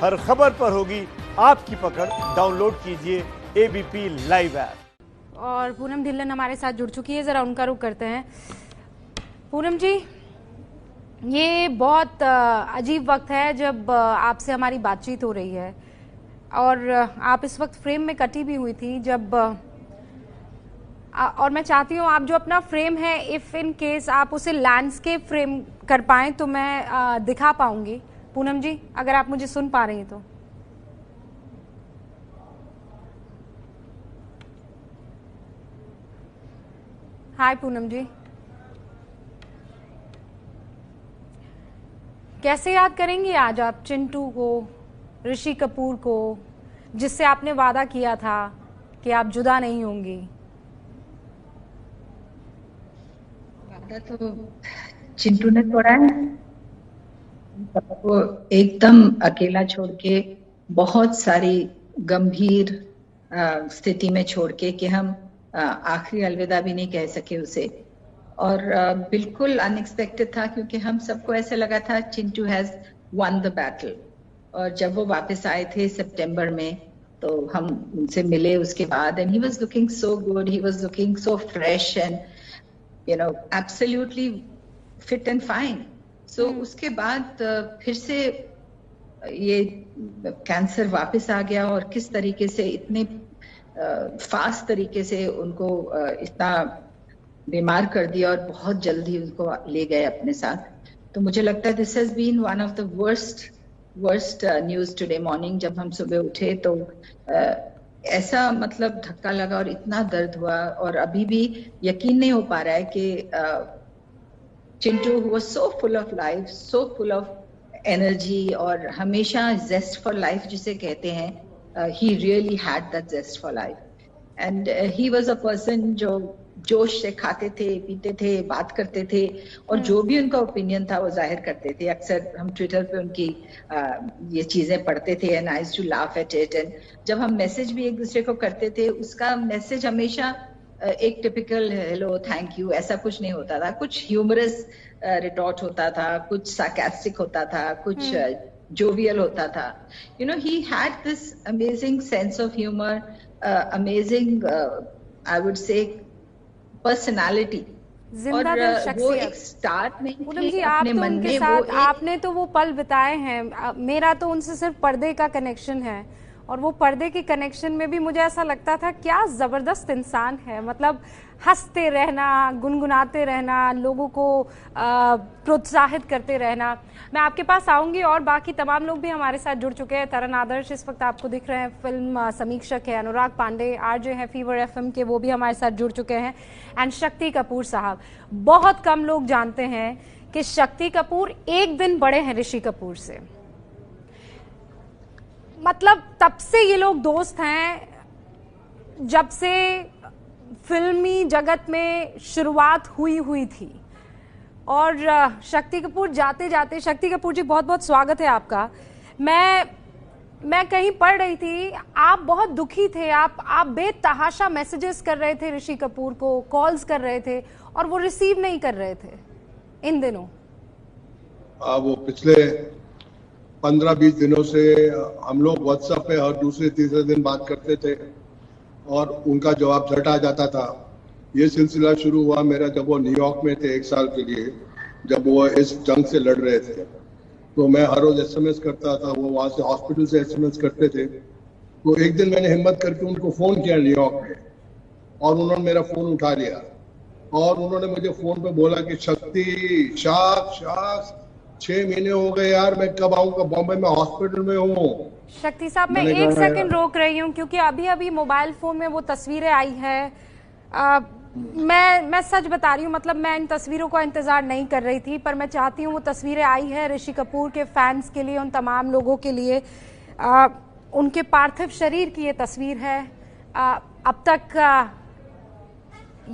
हर खबर पर होगी आपकी पकड़। डाउनलोड कीजिए एबीपी लाइव ऐप। और पूनम ढिल्लन हमारे साथ जुड़ चुकी है, जरा उनका रुख करते हैं। पूनम जी, ये बहुत अजीब वक्त है जब आपसे हमारी बातचीत हो रही है और आप इस वक्त फ्रेम में कटी भी हुई थी जब और मैं चाहती हूँ आप जो अपना फ्रेम है, इफ इन केस आप उसे लैंडस्केप फ्रेम कर पाएं तो मैं दिखा पाऊंगी। पूनम जी, अगर आप मुझे सुन पा रही हैं तो। हाय पूनम जी, कैसे याद करेंगी आज आप चिंटू को, ऋषि कपूर को, जिससे आपने वादा किया था कि आप जुदा नहीं होंगी? वादा तो चिंटू ने तोड़ा है। सबको एकदम अकेला छोड़ के, बहुत सारी गंभीर स्थिति में छोड़ के कि हम आखिरी अलविदा भी नहीं कह सके उसे। और बिल्कुल अनएक्सपेक्टेड था, क्योंकि हम सबको ऐसा लगा था Chintu has one the battle. और जब वो वापस आए थे सितंबर में, तो हम उनसे मिले उसके बाद, and he was looking so good, he was looking so fresh and you know absolutely fit and fine. So उसके बाद फिर से ये कैंसर वापस आ गया, और किस तरीके से इतने फास्ट तरीके से उनको इतना बीमार कर दिया और बहुत जल्दी उनको ले गए अपने साथ। तो मुझे लगता है this has been one of the worst news today morning. जब हम सुबह उठे तो ऐसा मतलब धक्का लगा और इतना दर्द हुआ, और अभी भी यकीन नहीं हो पा रहा है कि Chintu who was so full of life, so full of energy, और हमेशा zest for life जिसे कहते हैं, he really had that zest for life, and he was a person जो जोश से खाते थे, पीते थे, बात करते थे, और जो भी उनका ओपिनियन था वो जाहिर करते थे। अक्सर हम ट्विटर पे उनकी ये चीजें पढ़ते थे, and I used to laugh at it. And जब हम मैसेज भी एक दूसरे को करते थे, उसका मैसेज हमेशा एक टिपिकल हेलो थैंक यू ऐसा कुछ नहीं होता था। कुछ ह्यूमरस रिटॉर्ट होता था, कुछ सार्कास्टिक होता था, कुछ जोवियल होता था। You know, he had this amazing sense of humour, amazing I would say personality. और वो एक स्टार नहीं थे जी, अपने आप तो मन उनके में, साथ, वो आपने तो वो पल बिताए हैं। मेरा तो उनसे सिर्फ पर्दे का कनेक्शन है, और वो पर्दे के कनेक्शन में भी मुझे ऐसा लगता था क्या जबरदस्त इंसान है। मतलब हंसते रहना, गुनगुनाते रहना, लोगों को प्रोत्साहित करते रहना। मैं आपके पास आऊंगी, और बाकी तमाम लोग भी हमारे साथ जुड़ चुके हैं। तरन आदर्श इस वक्त आपको दिख रहे हैं, फिल्म समीक्षक है। अनुराग पांडे आरजे हैं फीवर एफएम के, वो भी हमारे साथ जुड़ चुके हैं। एंड शक्ति कपूर साहब। बहुत कम लोग जानते हैं कि शक्ति कपूर एक दिन बड़े हैं ऋषि कपूर से। मतलब तब से ये लोग दोस्त हैं, जब से फिल्मी जगत में शुरुआत हुई थी। और शक्ति कपूर जाते जाते, शक्ति कपूर जी बहुत बहुत स्वागत है आपका। मैं कहीं पढ़ रही थी, आप बहुत दुखी थे, आप बेतहाशा मैसेजेस कर रहे थे ऋषि कपूर को, कॉल्स कर रहे थे, और वो रिसीव नहीं कर रहे थे इन दिनों। वो पिछले 15-20 दिनों से हम लोग व्हाट्सएप पे हर दूसरे तीसरे दिन बात करते थे, और उनका जवाब झट आ जाता था। ये सिलसिला शुरू हुआ मेरा जब वो न्यूयॉर्क में थे 1 साल के लिए, जब वो इस जंग से लड़ रहे थे। तो मैं हर रोज एसएमएस करता था, वो वहां से हॉस्पिटल से एसएमएस करते थे। तो एक दिन मैंने हिम्मत करके उनको फोन किया न्यूयॉर्क में, और उन्होंने मेरा फोन उठा लिया, और उन्होंने मुझे फोन पे बोला कि शक्ति शाख 6 महीने हो गए यार, मैं कब आऊंगा, बॉम्बे में हॉस्पिटल में हूँ। शक्ति साहब, मैं 1 सेकंड रोक रही हूँ, क्योंकि अभी मोबाइल फोन में वो तस्वीरें आई है। मैं सच बता रही हूँ, मतलब मैं इन तस्वीरों का इंतजार नहीं कर रही थी, पर मैं चाहती हूँ वो तस्वीरें आई है ऋषि कपूर के फैंस के लिए, उन तमाम लोगों के लिए। उनके पार्थिव शरीर की ये तस्वीर है। अब तक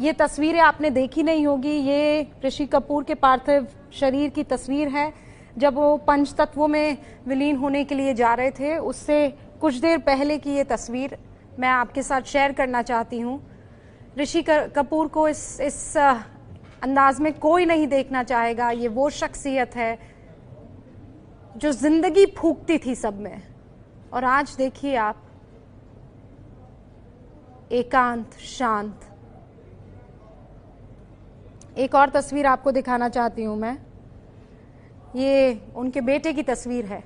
ये तस्वीरें आपने देखी नहीं होगी। ये ऋषि कपूर के पार्थिव शरीर की तस्वीर है जब वो पंचतत्वों में विलीन होने के लिए जा रहे थे। उससे कुछ देर पहले की ये तस्वीर मैं आपके साथ शेयर करना चाहती हूँ। ऋषि कपूर को इस अंदाज में कोई नहीं देखना चाहेगा। ये वो शख्सियत है जो जिंदगी फूंकती थी सब में, और आज देखिए आप, एकांत, शांत। एक और तस्वीर आपको दिखाना चाहती हूं मैं। ये उनके बेटे की तस्वीर है,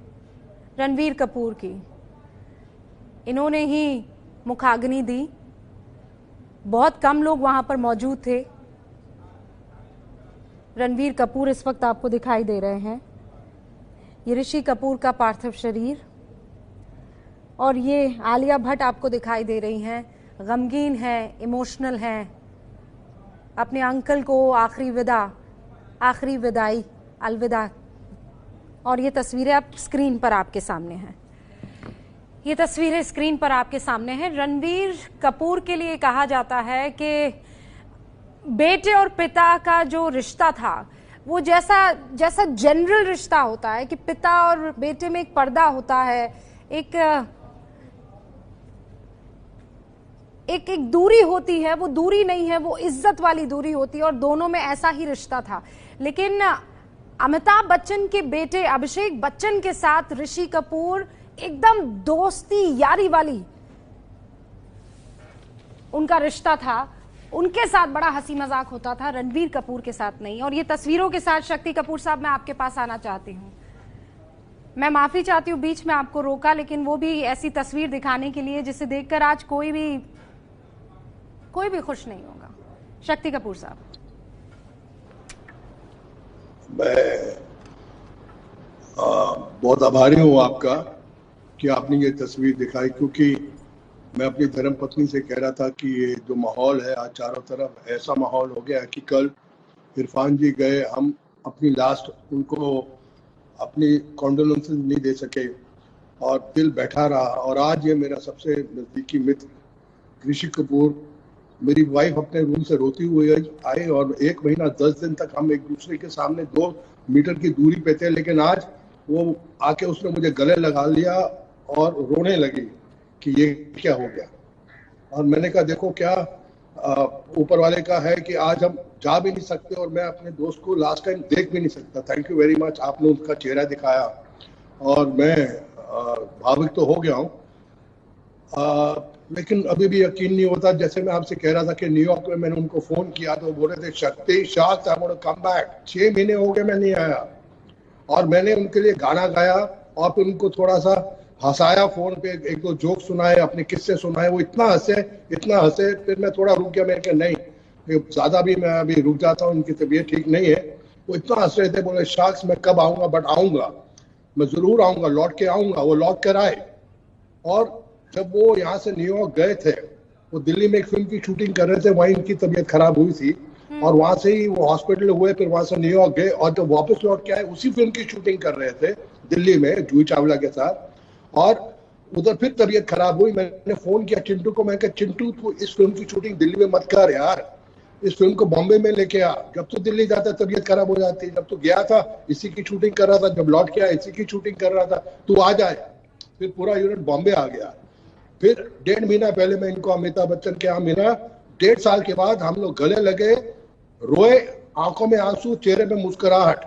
रणबीर कपूर की। इन्होंने ही मुखाग्नि दी। बहुत कम लोग वहां पर मौजूद थे। रणबीर कपूर इस वक्त आपको दिखाई दे रहे हैं। ये ऋषि कपूर का पार्थिव शरीर, और ये आलिया भट्ट आपको दिखाई दे रही हैं। गमगीन है, इमोशनल है, अपने अंकल को आखिरी विदाई, अलविदा। और ये तस्वीरें आप स्क्रीन पर आपके सामने हैं। ये तस्वीरें स्क्रीन पर आपके सामने हैं। रणबीर कपूर के लिए कहा जाता है कि बेटे और पिता का जो रिश्ता था, वो जैसा जनरल रिश्ता होता है कि पिता और बेटे में एक पर्दा होता है, एक दूरी होती है। वो दूरी नहीं है, वो इज्जत वाली दूरी होती है, और दोनों में ऐसा ही रिश्ता था। लेकिन अमिताभ बच्चन के बेटे अभिषेक बच्चन के साथ ऋषि कपूर एकदम दोस्ती यारी वाली उनका रिश्ता था। उनके साथ बड़ा हंसी मजाक होता था, रणबीर कपूर के साथ नहीं। और ये तस्वीरों के साथ शक्ति कपूर साहब, मैं आपके पास आना चाहती हूँ। मैं माफी चाहती हूँ बीच में आपको रोका, लेकिन वो भी ऐसी तस्वीर दिखाने के लिए जिसे देखकर आज कोई भी खुश नहीं होगा। शक्ति कपूर साहब। मैं बहुत आभारी हूँ आपका कि आपने ये तस्वीर दिखाई, क्योंकि मैं अपनी धर्म पत्नी से कह रहा था कि ये जो माहौल है आज चारों तरफ, ऐसा माहौल हो गया है कि कल इरफान जी गए, हम अपनी लास्ट उनको अपनी कॉन्डोलेंसेस नहीं दे सके और दिल बैठा रहा। और आज ये मेरा सबसे नजदीकी मित्र ऋषि कपूर, मेरी वाइफ अपने रूम से रोती हुई आई, और 1 महीना 10 दिन तक हम एक दूसरे के सामने 2 मीटर की दूरी पे थे। लेकिन आज वो आके उसने मुझे गले लगा लिया और रोने लगी कि ये क्या हो गया। और मैंने कहा देखो क्या ऊपर वाले का है कि आज हम जा भी नहीं सकते, और मैं अपने दोस्त को लास्ट टाइम देख भी नहीं सकता। थैंक यू वेरी मच, आपने उनका चेहरा दिखाया और मैं भावुक तो हो गया हूँ। लेकिन अभी भी यकीन नहीं होता। जैसे मैं आपसे कह रहा था कि न्यूयॉर्क में मैंने उनको फोन किया तो बोल रहे थे Shakti shark I want to come back. 6 महीने हो गए मैं नहीं आया, और मैंने उनके लिए गाना गाया और फिर उनको थोड़ा सा हंसाया, फोन पे 1-2 जोक सुनाए, अपने किस्से सुनाए। वो इतना हंसे, फिर मैं थोड़ा रुक गया। मैंने कहा नहीं, ज्यादा भी मैं अभी रुक जाता हूँ, उनकी तबीयत ठीक नहीं है। वो इतना हंस रहे थे, बोले शार्क्स मैं कब आऊंगा, बट आऊंगा, मैं जरूर आऊंगा, लौट के आऊंगा। वो लौट कर आए। और जब वो यहाँ से न्यूयॉर्क गए थे, वो दिल्ली में एक फिल्म की शूटिंग कर रहे थे, वहीं उनकी तबीयत खराब हुई थी और वहां से ही वो हॉस्पिटल हुए, फिर वहां से न्यूयॉर्क गए और जब वापस लौट के आए उसी फिल्म की शूटिंग कर रहे थे दिल्ली में जूही चावला के साथ। और उधर फिर तबीयत खराब हुई। मैंने फोन किया चिंटू को, मैंने कहा चिंटू तू इस फिल्म की शूटिंग दिल्ली में मत कर यार, इस फिल्म को बॉम्बे में लेके आ। जब तू दिल्ली जाता तबीयत खराब हो जाती, जब तू गया था इसी की शूटिंग कर रहा था, जब लौट के आया इसी की शूटिंग कर रहा था, तू आ जाए। फिर पूरा यूनिट बॉम्बे आ गया। फिर 1.5 महीना पहले मैं इनको अमिताभ बच्चन के यहाँ मिला। 1.5 साल के बाद हम लोग गले लगे, रोए, आंखों में आंसू, चेहरे में मुस्कुराहट।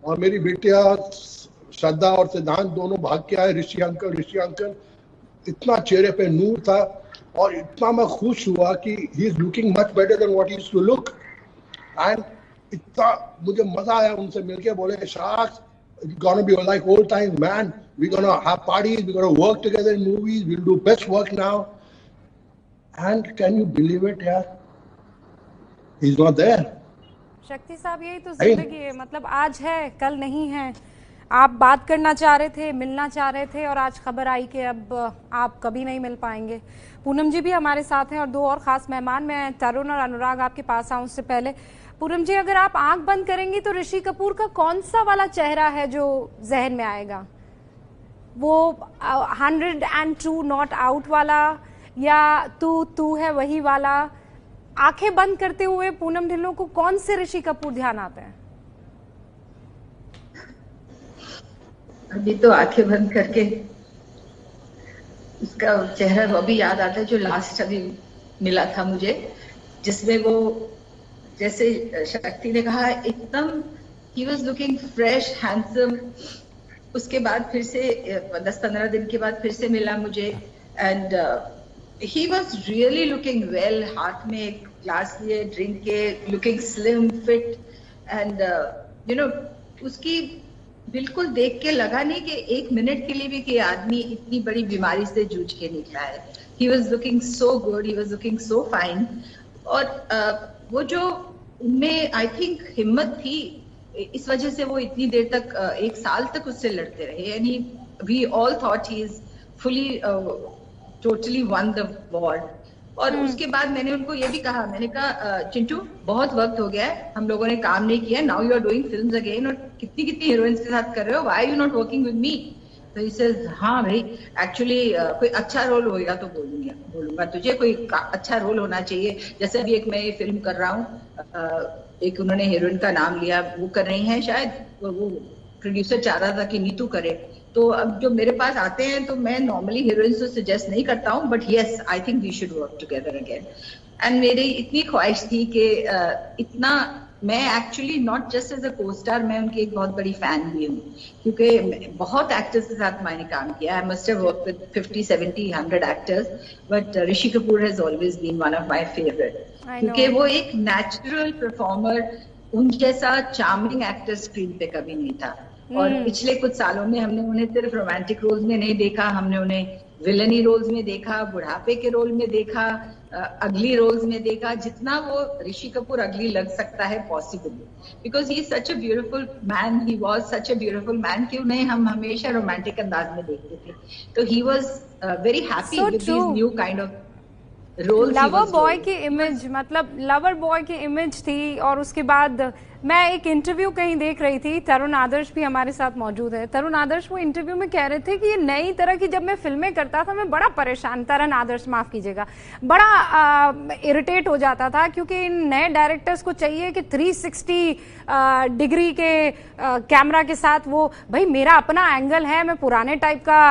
और मेरी बेटिया श्रद्धा और सिद्धांत दोनों भाग के आए। ऋषि अंकल, इतना चेहरे पे नूर था और इतना मैं खुश हुआ कि he is looking much better than what he used to look. And इतना मुझे मजा आया उनसे मिलके। बोले sharks it's gonna be like old times, man. We're gonna have parties, we're gonna work together in movies, we'll do best work now. And can you believe it, yaar? He's not there. शक्ति साहब, यही तो जिंदगी है। मतलब आज है, कल नहीं है। आप बात करना चाह रहे थे, मिलना चाह रहे थे, और आज खबर आई कि अब आप कभी नहीं मिल पाएंगे। पूनम जी भी हमारे साथ हैं और 2 और खास मेहमान। मैं तरुण और अनुराग आपके पास आऊं उससे पहले, पूनम जी अगर आप आंख बंद करेंगी तो ऋषि कपूर का कौन सा वाला चेहरा है जो जहन में आएगा? वो 102 नॉट आउट वाला, या तू है वही वाला? आंखें बंद करते हुए पूनम ढिल्लों को कौन से ऋषि कपूर ध्यान आते हैं? अभी तो आंखें बंद करके उसका चेहरा वो भी याद आता है जो लास्ट अभी मिला था मुझे, जिसमें वो जैसे शक्ति ने कहा एकदम he was looking fresh, handsome, उसके बाद फिर से 10-15 दिन के बाद फिर से मिला मुझे, and he was really looking well, हाथ में एक ग्लास लिए ड्रिंक के, looking slim fit, and you no उसकी बिल्कुल देख के लगा नहीं कि एक मिनट के लिए भी कि आदमी इतनी बड़ी बीमारी से जूझ के निकला है. He was looking so good, he was looking so fine. और वो जो उनमें आई थिंक हिम्मत थी, इस वजह से वो इतनी देर तक 1 साल तक उससे लड़ते रहे. यानी we all thought he is fully totally won the war. और उसके बाद मैंने उनको ये भी कहा, मैंने कहा चिंटू बहुत वक्त हो गया है, हम लोगों ने काम नहीं किया, now you are doing films again, और कितनी कितनी हीरोइंस के साथ कर रहे हो, why are you not working with me. तो ही सेज हाँ भाई, एक्चुअली कोई अच्छा रोल होगा तो बोलूंगा तुझे, कोई अच्छा रोल होना चाहिए. जैसे अभी एक मैं ये फिल्म कर रहा हूँ, एक उन्होंने हीरोइन का नाम लिया, वो कर रही हैं शायद, वो प्रोड्यूसर चाह रहा था कि नीतू करे. तो अब जो मेरे पास आते हैं तो मैं नॉर्मली हीरोइंस तो सजेस्ट नहीं करता हूँ, but yes I think we should work together again. And मेरी इतनी ख्वाहिश थी कि इतना, मैं actually not just as a co star, मैं उनकी एक बहुत बड़ी फैन भी हूँ, क्योंकि बहुत एक्टर्स के साथ मैंने काम किया. I must have worked with 50, 70, 100 actors, but Rishi Kapoor has always been one of my favourite, क्योंकि वो एक नेचुरल परफॉर्मर, उन जैसा चार्मिंग एक्टर स्क्रीन पे कभी नहीं था. और पिछले कुछ सालों में हमने उन्हें सिर्फ रोमांटिक रोल्स में नहीं देखा, हमने उन्हें विलनी रोल्स में देखा, बुढ़ापे के रोल में देखा, अगली रोल्स में देखा. जितना वो ऋषि कपूर अगली लग सकता है possibly, because he such a beautiful man, he was such a beautiful man कि उन्हें हम हमेशा रोमांटिक अंदाज में देखते थे. तो he was very happy with this new kind of role. Lover boy की इमेज, मतलब लवर बॉय की इमेज थी. और उसके बाद मैं एक इंटरव्यू कहीं देख रही थी, तरुण आदर्श भी हमारे साथ मौजूद है. तरुण आदर्श वो इंटरव्यू में कह रहे थे कि ये नई तरह की जब मैं फिल्में करता था, मैं बड़ा परेशान, तरुण आदर्श माफ कीजिएगा, बड़ा इरिटेट हो जाता था, क्योंकि इन नए डायरेक्टर्स को चाहिए कि 360 डिग्री के कैमरा के साथ, वो भाई मेरा अपना एंगल है, मैं पुराने टाइप का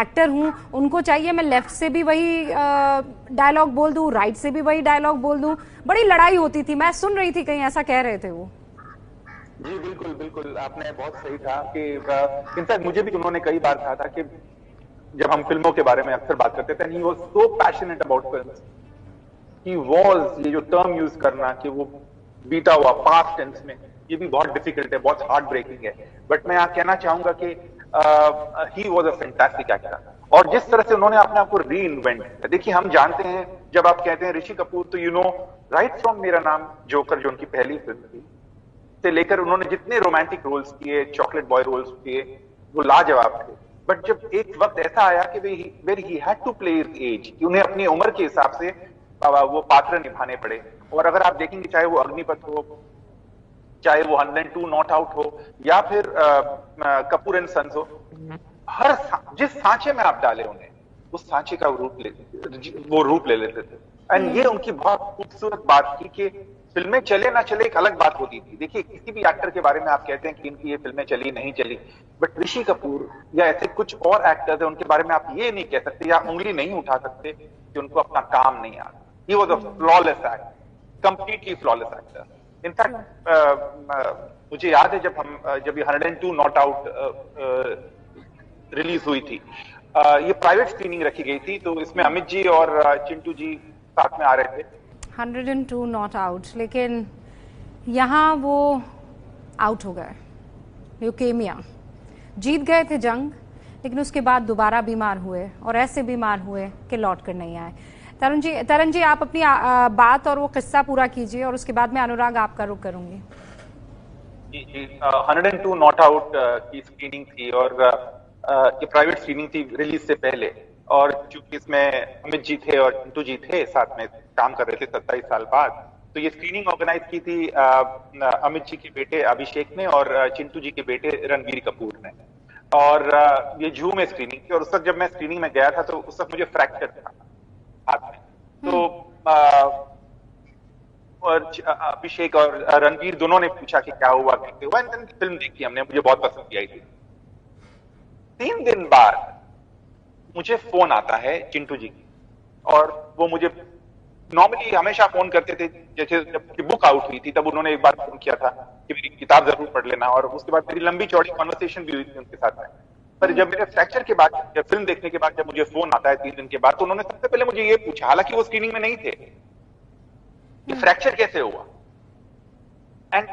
एक्टर हूँ, उनको चाहिए मैं लेफ्ट से भी वही डायलॉग बोल दूं, राइट से भी वही डायलॉग बोल दूं. बड़ी लड़ाई होती थी, मैं सुन रही थी कहीं ऐसा कह रहे थे वो. जी बिल्कुल बिल्कुल, आपने बहुत सही कहा कि इनफैक्ट मुझे भी उन्होंने कई बार कहा था कि जब हम फिल्मों के बारे में अक्सर बात करते थे, ही was so passionate about films, he was, ये जो टर्म यूज करना कि वो बीटा हुआ पास्ट टेंस में, ये भी बहुत डिफिकल्ट है, बहुत हार्ट ब्रेकिंग है. बट मैं यहाँ कहना चाहूंगा कि he was a fantastic actor. और जिस तरह से उन्होंने अपने आप को री इन्वेंट किया, देखिए हम जानते हैं जब आप कहते हैं ऋषि कपूर, तो यू नो राइट फ्रॉम मेरा नाम जोकर, जो उनकी पहली फिल्म थी, से लेकर उन्होंने जितने रोमांटिक रोल्स किए, चॉकलेट बॉय रोल्स किए, वो लाजवाब थे. बट जब एक वक्त ऐसा आया कि where he had to play his age, कि उन्हें अपनी उम्र के हिसाब से वो पात्र निभाने पड़े. और अगर आप देखेंगे, चाहे वो अग्निपथ हो, चाहे वो 102 नॉट आउट हो, या फिर कपूर एंड सन्स हो, हर जिस सांचे में आप डाले उन्हें, उस सांचे का वो रूप ले लेते थे. एंड ये उनकी बहुत खूबसूरत बात थी कि फिल्में चले ना चले एक अलग बात होती थी. देखिए किसी भी एक्टर के बारे में आप कहते हैं कि इनकी ये फिल्में चली नहीं चली, बट ऋषि कपूर या ऐसे कुछ और एक्टर्स हैं, उनके बारे में आप ये नहीं कह सकते या उंगली नहीं उठा सकते कि उनको अपना काम नहीं आता. ही was a flawless actor, completely flawless actor. In fact मुझे याद है जब ये 102 नॉट आउट रिलीज हुई थी, ये प्राइवेट स्क्रीनिंग रखी गई थी, तो इसमें अमित जी और चिंटू जी साथ में आ रहे थे. 102 नॉट आउट, लेकिन यहाँ वो आउट हो गए. ल्यूकेमिया, जीत गए थे जंग, लेकिन उसके बाद दोबारा बीमार हुए, और ऐसे बीमार हुए कि लौट कर नहीं आए. तरुण जी आप अपनी बात और वो किस्सा पूरा कीजिए, और उसके बाद मैं अनुराग आपका रुख करूंगी. जी 102 नॉट आउट की स्क्रीनिंग थी, और ये प्राइवेट स्क्रीनिंग थी रिलीज से पहले. और चूंकि इसमें अमित जी थे और चिंटू जी थे, साथ में काम कर रहे थे 27 साल बाद, तो ये स्क्रीनिंग ऑर्गेनाइज की थी अमित जी के बेटे अभिषेक ने और चिंटू जी के बेटे रणबीर कपूर ने. और ये जू में स्क्रीनिंग थी, और उस वक्त जब मैं स्क्रीनिंग में गया था तो उस वक्त मुझे फ्रैक्चर था हाथ में. तो और अभिषेक और रणबीर दोनों ने पूछा कि क्या हुआ, कैसे हुआ. फिल्म देखी हमने, मुझे बहुत पसंद आई थी. 3 दिन बाद मुझे फोन आता है चिंटू जी की, और वो मुझे नॉर्मली हमेशा फोन करते थे, जैसे जब बुक आउट हुई थी तब उन्होंने एक बार फोन किया था कि मेरी किताब जरूर पढ़ लेना, और उसके बाद मेरी लंबी चौड़ी कॉन्वर्सेशन भी हुई थी उनके साथ में। पर जब मेरे फ्रैक्चर के बाद, जब फिल्म देखने के बाद जब मुझे फोन आता है 3 दिन के बाद, तो उन्होंने सबसे पहले मुझे ये पूछा, हालांकि वो स्क्रीनिंग में नहीं थे, कि फ्रैक्चर कैसे हुआ। And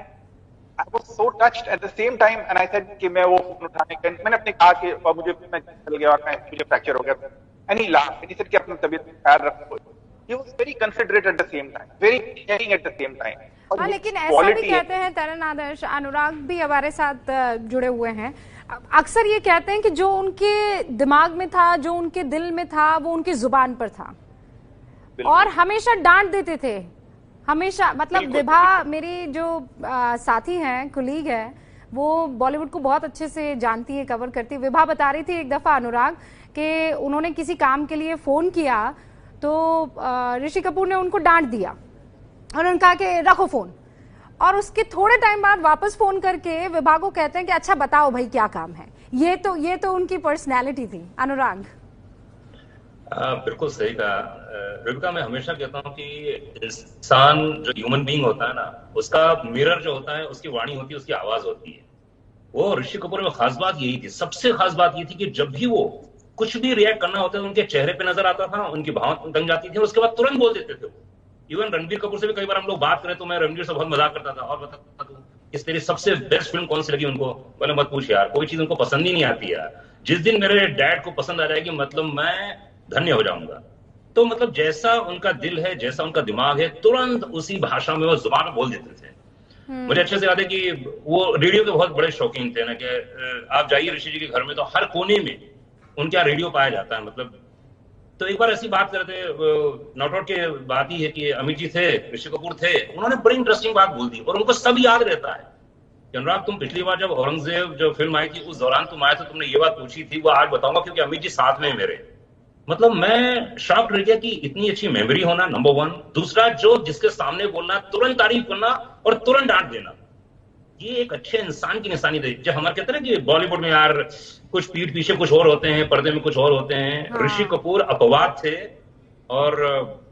I was so touched at the same time, and I said कि मैं वो फोन उठाने का, मैंने अपने कहा कि मुझे मैं चल गया और मुझे फ्रैक्चर हो गया, and he laughed and he said कि अपनी तबीयत का ख्याल रखो। He was very considerate at the same time, very caring at the same time. हाँ, लेकिन ऐसा भी कहते हैं तरन आदर्श, अनुराग भी हमारे साथ जुड़े हुए हैं, अक्सर ये कहते हैं कि जो उनके दिमाग में था, जो उनके दिल में था, वो उनकी जुबान पर था, और हमेशा डांट देते थे, हमेशा। मतलब विभा मेरी जो साथी हैं, कुलीग है, वो बॉलीवुड को बहुत अच्छे से जानती है, कवर करती है। विभा बता रही थी एक दफा अनुराग कि उन्होंने किसी काम के लिए फोन किया तो ऋषि कपूर ने उनको डांट दिया और उन्होंने कहा कि रखो फोन, और उसके थोड़े टाइम बाद वापस फोन करके विभा को कहते हैं कि अच्छा बताओ भाई क्या काम है। ये तो उनकी पर्सनैलिटी थी। अनुराग बिल्कुल सही कहा रिबिका। मैं हमेशा कहता हूँ कि इंसान जो ह्यूमन बीइंग होता है ना, उसका मिरर जो होता है, उसकी वाणी होती है, उसकी आवाज होती है। वो ऋषि कपूर में खास बात यही थी, सबसे खास बात ये थी कि जब भी वो कुछ भी रिएक्ट करना होता था, उनके चेहरे पे नजर आता था, उनकी भावना बन जाती थी, और उसके बाद तुरंत बोल देते थे। इवन रणबीर कपूर से भी कई बार हम लोग बात करें तो मैं रणबीर से बहुत मजाक करता था और बताता था कि तेरी सबसे बेस्ट फिल्म कौन सी लगी उनको। बोले मत पूछ यार, कोई चीज उनको पसंद ही नहीं आती यार। जिस दिन मेरे डैड को पसंद आ जाएगी मतलब मैं धन्य हो जाऊंगा। तो मतलब जैसा उनका दिल है, जैसा उनका दिमाग है, तुरंत उसी भाषा में वो जुबान में बोल देते थे। मुझे अच्छे से याद है कि वो रेडियो के बहुत बड़े शौकीन थे ना, कि आप जाइए ऋषि जी के घर में तो हर कोने में उनके यहाँ रेडियो पाया जाता है। मतलब तो एक बार ऐसी बात कर रहे थे, नॉट आउट की बात ही है कि अमित जी थे, ऋषि कपूर थे, उन्होंने बड़ी इंटरेस्टिंग बात बोल दी और उनको सब याद रहता है। अनुराग, तुम पिछली बार जब औरंगजेब जो फिल्म आई थी उस दौरान तुम आए तो तुमने ये बात पूछी थी, वो आज बताऊंगा क्योंकि अमित जी साथ में मेरे। मतलब मैं शॉक्ड रह गया कि इतनी अच्छी मेमोरी होना, नंबर 1। दूसरा, जो जिसके सामने बोलना, तुरंत तारीफ करना और तुरंत डांट देना, ये एक अच्छे इंसान की निशानी थी। जब हमारे कहते हैं ना कि बॉलीवुड में यार कुछ पीठ पीछे कुछ और होते हैं, पर्दे में कुछ और होते हैं। हाँ। ऋषि कपूर अपवाद थे। और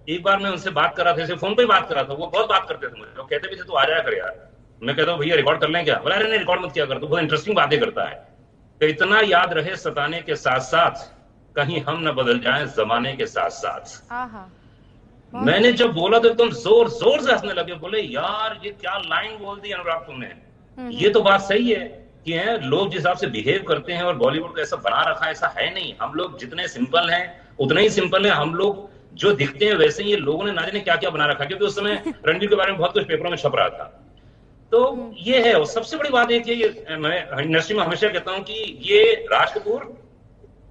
एक बार मैं उनसे बात कर रहा था, फोन पे ही बात कर रहा था, वो बहुत बात करते थे मुझे, वो कहते भी थे तू आ जाया कर यार। मैं कहता हूँ भैया रिकॉर्ड कर लें क्या? बोला अरे नहीं रिकॉर्ड मत किया कर, तू बहुत इंटरेस्टिंग बातें करता है। तो इतना याद रहे सताने के साथ साथ, कहीं हम न बदल जाएं जमाने के साथ साथ। मैंने जब बोला तो एकदम जोर जोर से हंसने लगे, बोले यार ये क्या लाइन बोल दी अनुराग तुमने। ये तो बात सही है कि है लोग जिस हिसाब से बिहेव करते हैं, और बॉलीवुड को ऐसा बना रखा है, ऐसा है नहीं। हम लोग जितने सिंपल हैं उतने ही सिंपल हैं। हम लोग जो दिखते हैं वैसे ही, ये लोगों ने ना जाने क्या क्या बना रखा, क्योंकि उस समय रणबीर के बारे में बहुत कुछ पेपरों में छप रहा था। तो ये है। और सबसे बड़ी बात एक है, मैं इंडस्ट्री में हमेशा कहता हूं कि ये राज कपूर,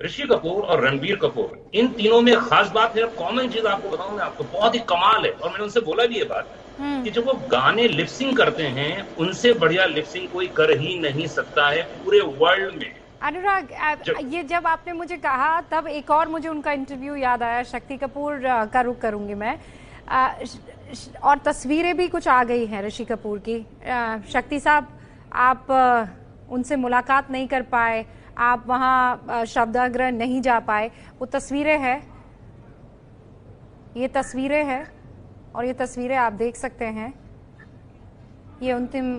ऋषि कपूर और रणबीर कपूर, इन तीनों में खास बात है। कॉमन चीज आपको बताऊं मैं, आपको बहुत ही कमाल है, और मैंने उनसे बोला भी ये बात कि जब वो गाने लिपसिंग करते हैं, उनसे बढ़िया लिपसिंग कोई कर ही नहीं सकता है पूरे वर्ल्ड में। अनुराग, ये जब आपने मुझे कहा तब एक और मुझे उनका इंटरव्यू याद आया। शक्ति कपूर का रुख करूंगी मैं, और तस्वीरें भी कुछ आ गई हैं ऋषि कपूर की। शक्ति साहब, आप उनसे मुलाकात नहीं कर पाए, आप वहां शब्दाग्रह नहीं जा पाए। वो तस्वीरें हैं, ये तस्वीरें हैं, और ये तस्वीरें आप देख सकते हैं। ये अंतिम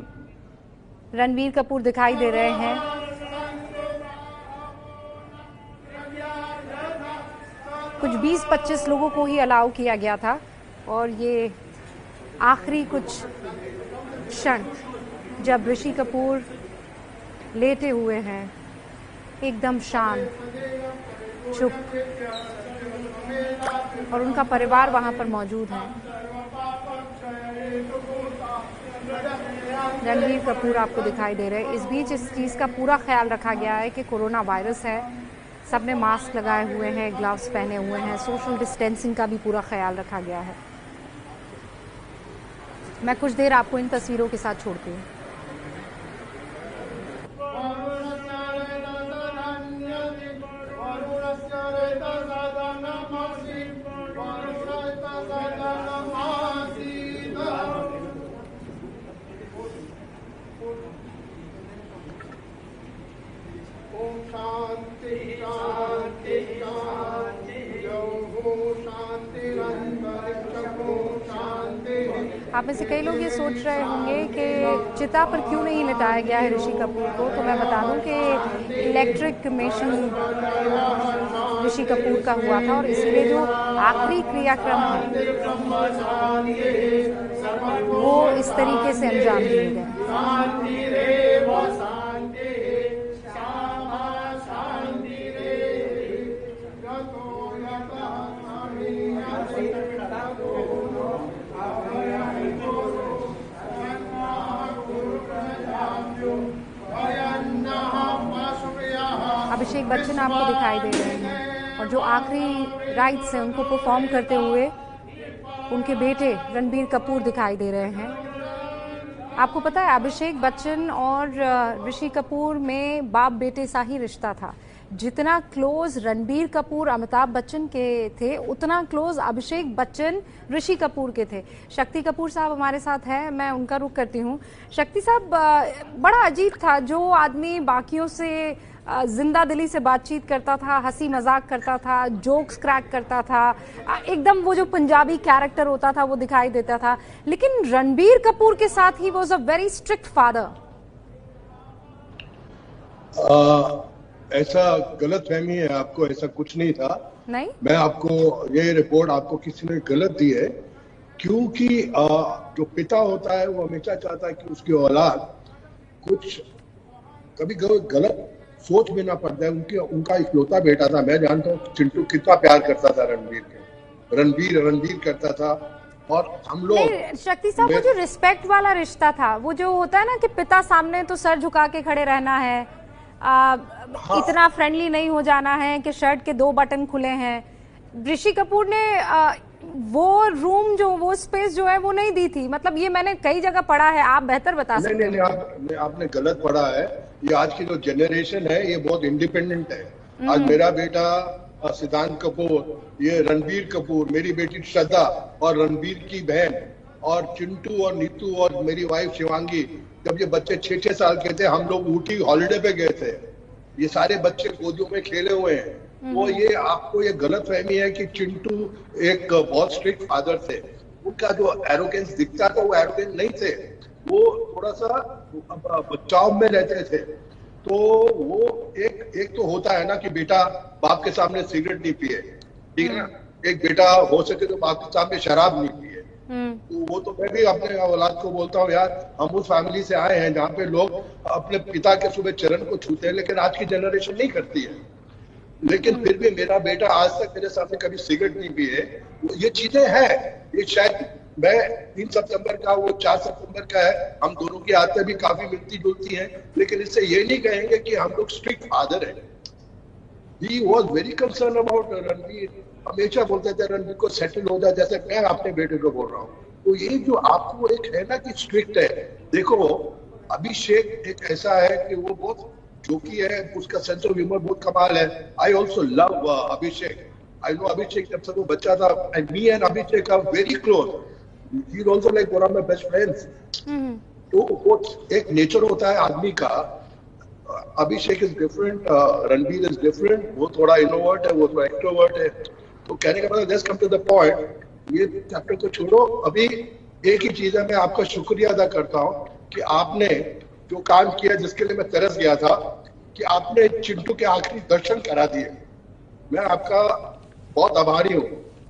रणबीर कपूर दिखाई दे रहे हैं। कुछ 20-25 लोगों को ही अलाउ किया गया था, और ये आखिरी कुछ क्षण जब ऋषि कपूर लेटे हुए हैं, एकदम शांत, चुप, और उनका परिवार वहां पर मौजूद है। रणबीर कपूर आपको दिखाई दे रहे हैं। इस बीच इस चीज का पूरा ख्याल रखा गया है कि कोरोना वायरस है, सबने मास्क लगाए हुए हैं, ग्लव्स पहने हुए हैं, सोशल डिस्टेंसिंग का भी पूरा ख्याल रखा गया है। मैं कुछ देर आपको इन तस्वीरों के साथ छोड़ती हूँ। शांति शांति शांति, जो हो शांति आप में से कई लोग ये सोच रहे होंगे कि चिता पर क्यों नहीं लिटाया गया है ऋषि कपूर को, तो मैं बता दूं कि इलेक्ट्रिक क्रेमेशन ऋषि कपूर का हुआ था और इसलिए जो आखिरी क्रियाक्रम है वो इस तरीके से अंजाम दिए गए। अभिषेक बच्चन आपको दिखाई दे रहे हैं और जो आखिरी राइट्स हैं उनको परफॉर्म करते हुए उनके बेटे रणबीर कपूर दिखाई दे रहे हैं। आपको पता है अभिषेक बच्चन और ऋषि कपूर में बाप बेटे सा ही रिश्ता था। जितना क्लोज रणबीर कपूर अमिताभ बच्चन के थे उतना क्लोज अभिषेक बच्चन ऋषि कपूर के थे। शक्ति कपूर साहब हमारे साथ हैं, मैं उनका रुख करती हूँ। शक्ति साहब, बड़ा अजीब था, जो आदमी बाकियों से जिंदा दिली से बातचीत करता था, हंसी मजाक करता था, जोक्स क्रैक करता था, एकदम वो जो पंजाबी कैरेक्टर होता था वो दिखाई देता था, लेकिन रणबीर कपूर के साथ ही was a very strict father. ऐसा गलत फहमी है आपको, ऐसा कुछ नहीं था। नहीं, मैं आपको ये रिपोर्ट आपको किसी ने गलत दी है, क्योंकि जो पिता होता है वो हमेशा चाहता है कि उसकी औलाद कुछ कभी गलत सोच में ना पड़ जाए। उनका इकलौता बेटा था। मैं जानता हूँ चिंटू कितना प्यार करता था रणबीर के, रणबीर करता था। और हम लोग शक्ति साहब, वो जो रिस्पेक्ट वाला रिश्ता था, वो जो होता है ना कि पिता सामने तो सर झुका के खड़े रहना है, हाँ। इतना फ्रेंडली नहीं हो जाना है कि शर्ट के 2 बटन खुले हैं। ऋषि कपूर ने वो रूम जो वो स्पेस जो है वो नहीं दी थी। मतलब ये मैंने कई जगह पढ़ा है, आप बेहतर बता सकते हैं। नहीं, आपने गलत पढ़ा है। ये आज की जो जनरेशन है ये बहुत इंडिपेंडेंट है। आज मेरा बेटा सिद्धांत कपूर, ये रणबीर कपूर, मेरी बेटी श्रद्धा और रणबीर की बहन और चिंटू और नीतू और मेरी वाइफ शिवांगी, जब ये बच्चे 6-6 साल के थे हम लोग ऊटी हॉलिडे पे गए थे। ये सारे बच्चे गोदियों में खेले हुए हैं। वो ये आपको ये गलत फहमी है कि चिंटू एक बहुत स्ट्रिक्ट फादर थे। उनका जो एरोगेंस दिखता था वो एरोगेंस नहीं थे, वो थोड़ा सा बचाव में रहते थे। तो वो एक तो होता है ना कि बेटा बाप के सामने सिगरेट नहीं पिए, ठीक है ना। एक बेटा हो सके तो बाप के सामने शराब नहीं पिए। तो वो तो मैं भी अपने औलाद को बोलता हूँ, यार हम उस फैमिली से आए हैं जहाँ पे लोग अपने पिता के सुबह चरण को छूते हैं, लेकिन आज की जनरेशन नहीं करती है। लेकिन फिर भी मेरा बेटा आज तक मेरे सामने कभी सिगरेट नहीं पिए। ये चीजें हैं। ये शायद मैं 3 सितंबर का, वो 4 सितंबर का है, हम दोनों की आदतें भी काफी मिलती जुलती हैं, लेकिन इससे ये नहीं कहेंगे कि हम लोग स्ट्रिक्ट फादर है। He was very concerned about Ranbir. हमेशा बोलते थे रणबीर को सेटल हो जाए, जैसे मैं अपने बेटे को बोल रहा हूँ। तो ये जो आपको एक है ना कि स्ट्रिक्ट है, देखो अभिषेक एक ऐसा है कि वो बहुत जोकी है, उसका सेंस ऑफ ह्यूमर बहुत कमाल है। I also love Abhishek. I know Abhishek जब से वो बच्चा था, and me and Abhishek are very close. He is also like one of my best friends. तो वो एक नेचर होता है आदमी का। Abhishek is different, Ranbir is different. वो थोड़ा इंट्रोवर्ट है, वो थोड़ा एक्सट्रोवर्ट है। तो कहने का मतलब just come to the point, ये चैप्टर को छोड़ो। अभी एक ही चीज है, मैं आपका शुक्रिया अदा करता हूँ कि आपने जो काम किया, जिसके लिए मैं तरस गया था, कि आपने चिंटू के आखिरी दर्शन करा दिए। मैं आपका बहुत आभारी हूँ।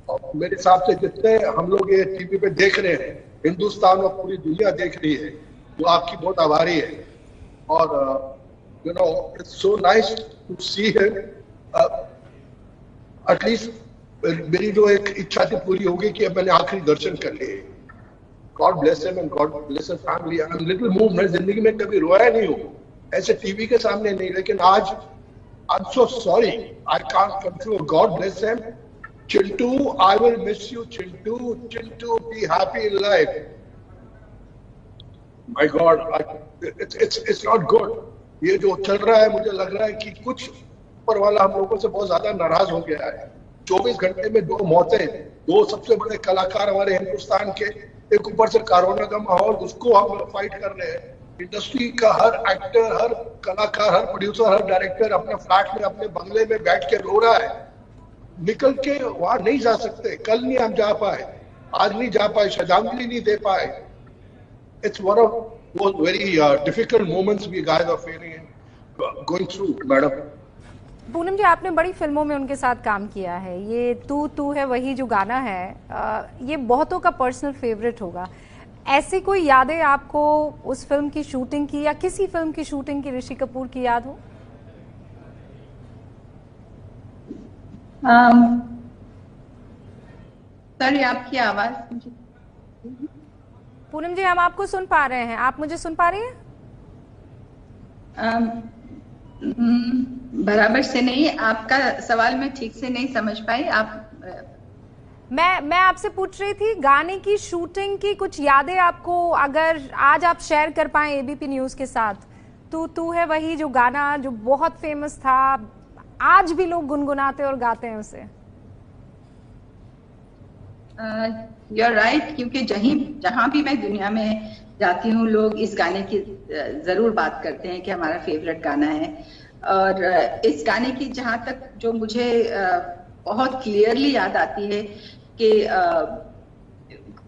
और मेरे हिसाब से जितने हम लोग ये टीवी पे देख रहे हैं, हिंदुस्तान और पूरी दुनिया देख रही है, वो आपकी बहुत आभारी है। और you know, it's so nice to see him. At least मेरी जो एक इच्छा थी पूरी होगी कि अब मैंने आखिरी दर्शन कर लिए। God bless him and God bless his family. I'm little moved. मैं जिंदगी में कभी रोया नहीं हूँ, ऐसे टीवी के सामने नहीं, लेकिन आज I'm so sorry. I can't come through. God bless him. Chintu, I will miss you, Chintu. Chintu, be happy in life. My God, it's not good. ये जो चल रहा है, मुझे लग रहा है कि कुछ ऊपर वाला हम लोगों से बहुत ज्यादा नाराज हो गया है। 24 घंटे में 2 मौतें, 2 सबसे बड़े कलाकार हमारे हिंदुस्तान के, एक ऊपर से कोरोना का माहौल, उसको हम फाइट कर रहे हैं। इंडस्ट्री का हर एक्टर, हर कलाकार, हर प्रोड्यूसर, हर डायरेक्टर अपने फ्लैट में, अपने बंगले में बैठ के रो रहा है। निकल के वहां नहीं जा सकते। कल नहीं हम जा पाए, आज नहीं जा पाए, श्रद्धांजलि नहीं दे पाए. It's one of those very difficult moments we guys are going through, madam. Poonam जी, आपने बड़ी फिल्मों में उनके साथ काम किया है. ये तू है वही जो गाना है, ये बहुतों का पर्सनल फेवरेट होगा. ऐसी कोई यादें आपको उस फिल्म की शूटिंग की या किसी फिल्म की शूटिंग की ऋषि कपूर की याद हो? सॉरी, आपकी आवाज. पूनम जी, हम आपको सुन पा रहे हैं. आप मुझे सुन पा रही हैं? बराबर से नहीं. आपका सवाल मैं ठीक से नहीं समझ पाई. आप मैं आपसे पूछ रही थी गाने की शूटिंग की कुछ यादें आपको अगर आज आप शेयर कर पाए एबीपी न्यूज के साथ. तू है वही जो गाना जो बहुत फेमस था, आज भी लोग गुनगुनाते और गाते हैं उसे. यू आर राइट, क्योंकि जहां भी मैं दुनिया में जाती हूँ लोग इस गाने की जरूर बात करते हैं कि हमारा फेवरेट गाना है. और इस गाने की जहां तक जो मुझे बहुत क्लियरली याद आती है कि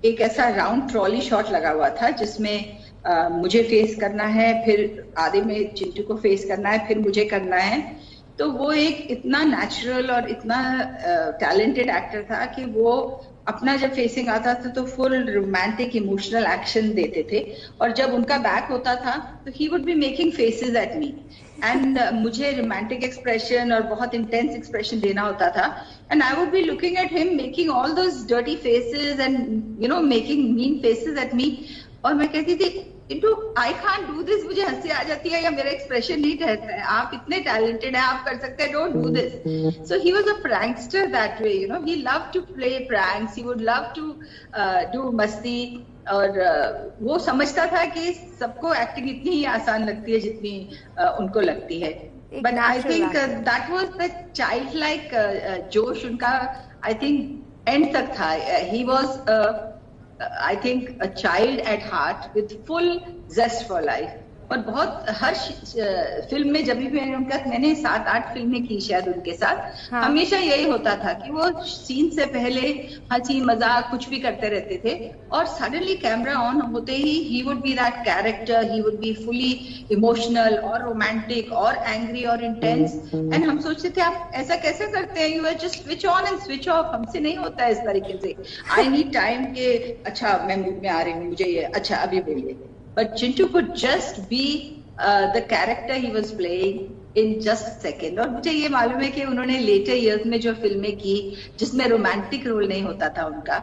एक ऐसा राउंड ट्रॉली शॉट लगा हुआ था जिसमें मुझे फेस करना है, फिर आधे में चिंटू को फेस करना है, फिर मुझे करना है. तो वो एक इतना नेचुरल और इतना टैलेंटेड एक्टर था कि वो अपना जब फेसिंग आता था तो फुल रोमांटिक इमोशनल एक्शन देते थे, और जब उनका बैक होता था तो ही would be making faces at me and मुझे रोमांटिक एक्सप्रेशन और बहुत इंटेंस एक्सप्रेशन देना होता था, and I would be looking at him making all those dirty faces and you no making mean faces at me. और मैं कहती थी into I can't do this, मुझे हंसी आ जाती है या मेरा एक्सप्रेशन नहीं ठहरता है. आप इतने टैलेंटेड हैं, आप कर सकते हैं, don't do this. So he was a prankster that way, you know, he loved to play pranks, he would love to do मस्ती. और वो समझता था कि सबको एक्टिंग इतनी ही आसान लगती है जितनी उनको लगती है. But I think that was the child like जोश उनका आई थिंक एंड तक था. He was I think a child at heart with full zest for life. और बहुत हर फिल्म में जब भी मैंने 7-8 फिल्में की शायद उनके साथ, हमेशा यही होता था कि वो सीन से पहले हंसी मजाक कुछ भी करते रहते थे, और सडनली कैमरा ऑन होते ही he would be that character, he would be fully emotional और रोमांटिक और एंग्री और इंटेंस. एंड हम सोचते थे आप ऐसा कैसे करते हैं, you are just switch on and switch off. हमसे नहीं होता है इस तरीके से. आई नीड टाइम के अच्छा मैं मूड में आ रही हूँ, मुझे ये अच्छा अभी बोलिए. But Chintu could just be the character he was playing in just a second. और मुझे ये मालूम है कि उन्होंने later years में जो फिल्में की जिसमें रोमांटिक रोल नहीं होता था उनका,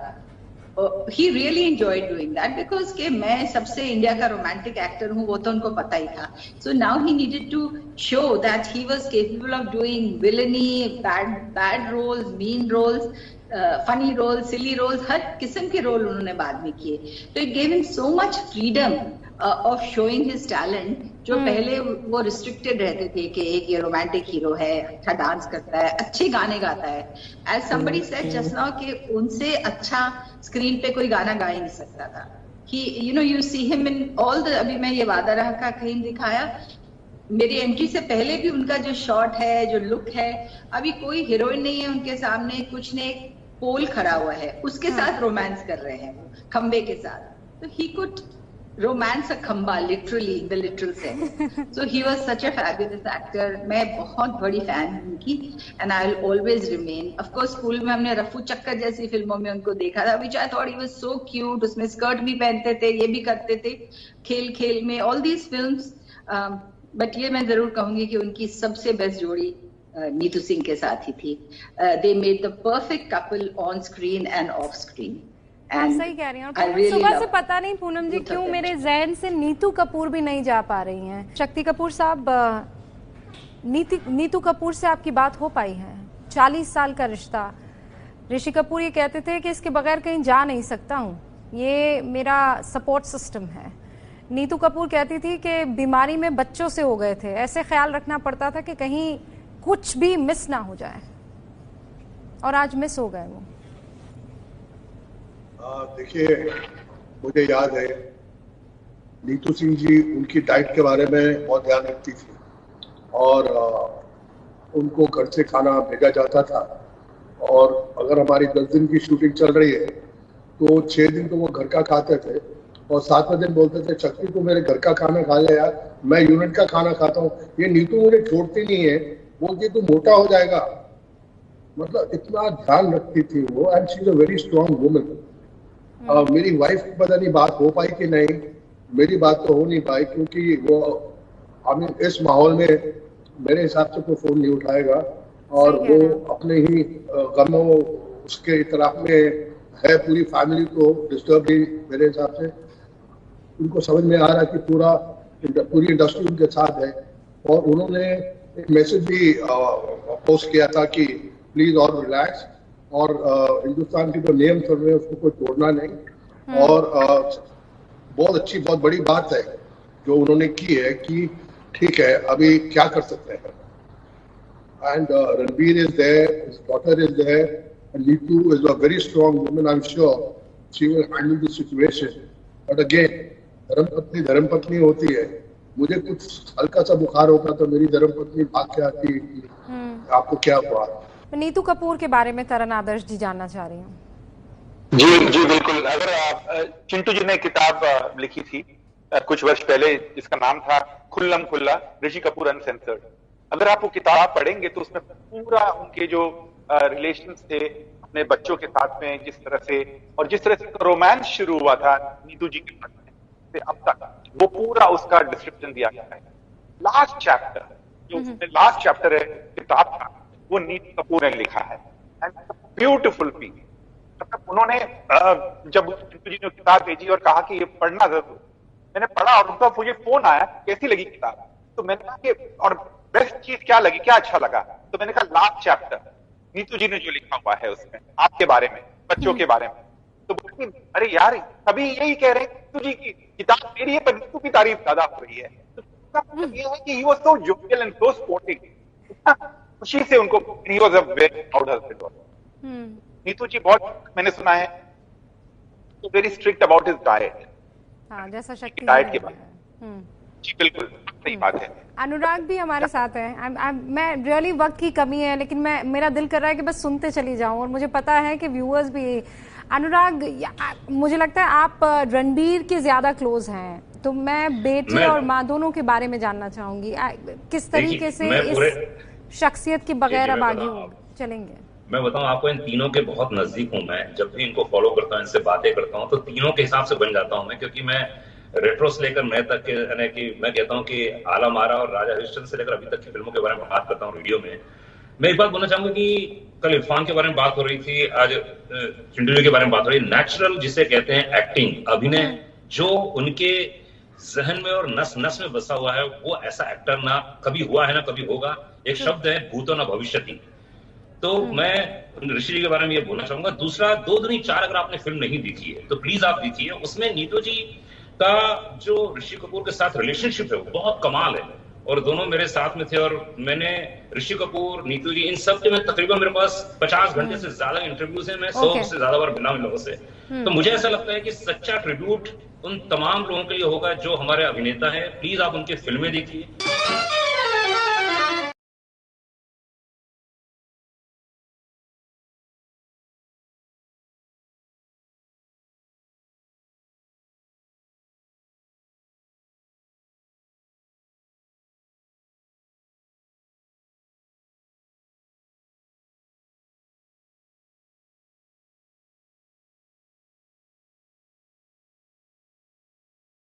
he really enjoyed doing that because कि मैं सबसे इंडिया का रोमांटिक एक्टर हूँ वो तो उनको पता ही था. So now he needed to show that he was capable of doing villainy, bad roles, mean roles, funny role, silly roles, हर किस्म के रोल उन्होंने बाद में किए. तो it gave him so much freedom of showing his talent, जो पहले वो रिस्ट्रिक्टेड रहते थे कि एक ये रोमांटिक हीरो है, अच्छा डांस करता है, अच्छे गाने गाता है. As somebody said just now कि उनसे अच्छा स्क्रीन पे कोई गाना गा ही नहीं सकता था. कि you know you see him in all the, अभी मैं ये वादा रहा का कहीं दिखाया, मेरी एंट्री से पहले भी उनका जो शॉट है, जो लुक है, अभी कोई हीरोइन नहीं है उनके सामने, कुछ ने पोल खड़ा हुआ है उसके साथ रोमांस कर रहे हैं खंबे के साथ. तो ही कुड रोमांस अ खंबा literally in the literal sense. So he was such a fabulous actor. मैं बहुत बड़ी फैन हूं उनकी and I will always remain. Of course school में हमने रफू चक्कर जैसी फिल्मों में उनको देखा था, which I thought he was so cute. उसमें स्कर्ट भी पहनते थे, ये भी करते थे खेल खेल में, ऑल दीज फिल्म्स. बट ये मैं जरूर कहूंगी कि उनकी सबसे बेस्ट जोड़ी नीतू सिंह के साथ ही थी. They made the perfect couple on screen end of screen. सही कह रही हैं. और सुबह से पता नहीं पूनम जी क्यों मेरे जहन से नीतू कपूर भी नहीं जा पा रही हैं. शक्ति कपूर साहब, नीतू कपूर से आपकी बात हो पाई है? 40 साल का रिश्ता. ऋषि कपूर ये कहते थे कि इसके बगैर कहीं जा नहीं सकता हूँ, ये मेरा सपोर्ट सिस्टम है. नीतू कपूर कहती थी कि बीमारी में बच्चों से हो गए थे, ऐसे ख्याल रखना पड़ता था कि कहीं कुछ भी मिस ना हो जाए, और आज मिस हो गए वो. देखिए, मुझे याद है नीतू सिंह जी उनकी डाइट के बारे में बहुत ध्यान रखती थी, और उनको घर से खाना भेजा जाता था. और अगर हमारी 10 दिन की शूटिंग चल रही है तो 6 दिन तो वो घर का खाते थे और 7वें दिन बोलते थे शक्ति तू मेरे घर का खाना खा ले यार, मैं यूनिट का खाना खाता हूँ। ये नीतू मुझे छोड़ती नहीं है, बोलती तू मोटा हो जाएगा। मतलब इतना ध्यान रखती थी वो, and she is a very strong woman. मेरी वाइफ की पता नहीं बात हो पाई कि नहीं, मेरी बात तो हो नहीं पाई क्योंकि वो इस माहौल में मेरे हिसाब से कोई फोन नहीं उठाएगा और वो अपने ही गमों उसके तरफ में है, पूरी फैमिली को डिस्टर्ब भी मेरे हिसाब से उनको समझ में आ रहा है कि पूरी इंडस्ट्री उनके साथ है। और उन्होंने एक मैसेज भी पोस्ट किया था कि प्लीज और रिलैक्स और हिंदुस्तान के जो नियम चल रहे हैं उसको कोई तोड़ना नहीं। और बहुत अच्छी बहुत बड़ी बात है जो उन्होंने की है कि ठीक है अभी क्या कर सकते हैं। And Ranbir is there, his daughter is there, and Neetu is a very strong woman, I am sure she will handle the situation. But again धर्मपत्नी होती है। मुझे कुछ हल्का सा बुखार होता तो मेरी धर्मपत्नी भाग के आती आपको क्या हुआ। नीतू कपूर के बारे में तरन आदर्श जी जानना चाह रही हूँ। जी बिल्कुल। अगर आप चिंटू जी ने किताब लिखी थी कुछ वर्ष पहले जिसका नाम था खुल्लम खुल्ला ऋषि कपूर अनसेंसर्ड, अगर आप वो किताब पढ़ेंगे तो उसमें पूरा उनके जो रिलेशंस थे अपने बच्चों के साथ में, जिस तरह से और जिस तरह से रोमांस शुरू हुआ था नीतू जी के साथ से अब तक, वो पूरा उसका डिस्क्रिप्शन दिया गया है। लास्ट चैप्टर जो उसमें लास्ट चैप्टर है किताब का वो नीतू कपूर ने लिखा है, एंड ब्यूटीफुल पीस। मतलब उन्होंने जब नीतू जी ने किताब भेजी और कहा कि ये पढ़ना जरूर, मैंने पढ़ा और उनका मुझे फोन आया कैसी लगी किताब, तो मैंने कहा कि और बेस्ट चीज क्या लगी, क्या अच्छा लगा, तो मैंने कहा लास्ट चैप्टर नीतू जी ने जो लिखा हुआ है उसमें आपके बारे में, बच्चों के बारे में। तो बोली अरे यार सभी यही कह रहे हैं नीतू जी की किताब मेरी है पर नीतू की तारीफ ज्यादा हो रही है। तो ये है कि he was so jovial and so sporting. खुशी से उनको he was a very proud husband. Neetu ji बहुत मैंने सुना है तो very strict about his diet. हाँ, जैसा शक्ति डाइट के बारे में जी बिल्कुल सही बात है। अनुराग भी हमारे साथ है। मैं रियली वक्त की कमी है लेकिन मेरा दिल कर रहा है कि बस सुनते चली जाऊं और मुझे पता है कि व्यूअर्स भी। अनुराग, मुझे लगता है आप रणबीर के ज्यादा क्लोज हैं, तो मैं बेटे और माँ दोनों के बारे में जानना चाहूंगी। किस तरीके से इस शख्सियत के बगैर अब आगे चलेंगे? मैं बताऊं आपको, इन तीनों के बहुत नजदीक हूं मैं। जब भी इनको फॉलो करता हूं, इनसे बातें करता हूं, तो तीनों के हिसाब से बन जाता हूं मैं, क्योंकि मैं रेट्रो से लेकर मैं तक के, यानी कि मैं कहता हूं कि आला मारा और राजा हरिश्चंद्र से लेकर अभी तक की फिल्मों के बारे में बात करता हूं रेडियो में। मैं एक बात बोलना चाहूंगा कि कल इरफान के बारे में बात हो रही थी, आज चिंटू जी के बारे में बात हो रही है। नेचुरल जिसे कहते हैं एक्टिंग, अभिनय जो उनके जहन में और नस नस में बसा हुआ है, वो ऐसा एक्टर ना कभी हुआ है ना कभी होगा। एक शब्द है भूतो ना भविष्यति। तो मैं ऋषि जी के बारे में ये बोलना चाहूंगा। दूसरा, 2 दूनी 4 अगर आपने फिल्म नहीं देखी है तो प्लीज आप देखिए। उसमें नीतू जी का जो ऋषि कपूर के साथ रिलेशनशिप है वो बहुत कमाल है, और दोनों मेरे साथ में थे। और मैंने ऋषि कपूर, नीतू जी, इन सब के मैं तकरीबन मेरे पास 50 घंटे से ज्यादा इंटरव्यूज हैं। मैं 100 से ज्यादा बार मिला इन लोगों से। तो मुझे ऐसा लगता है कि सच्चा ट्रिब्यूट उन तमाम लोगों के लिए होगा जो हमारे अभिनेता हैं। प्लीज आप उनकी फिल्में देखिए।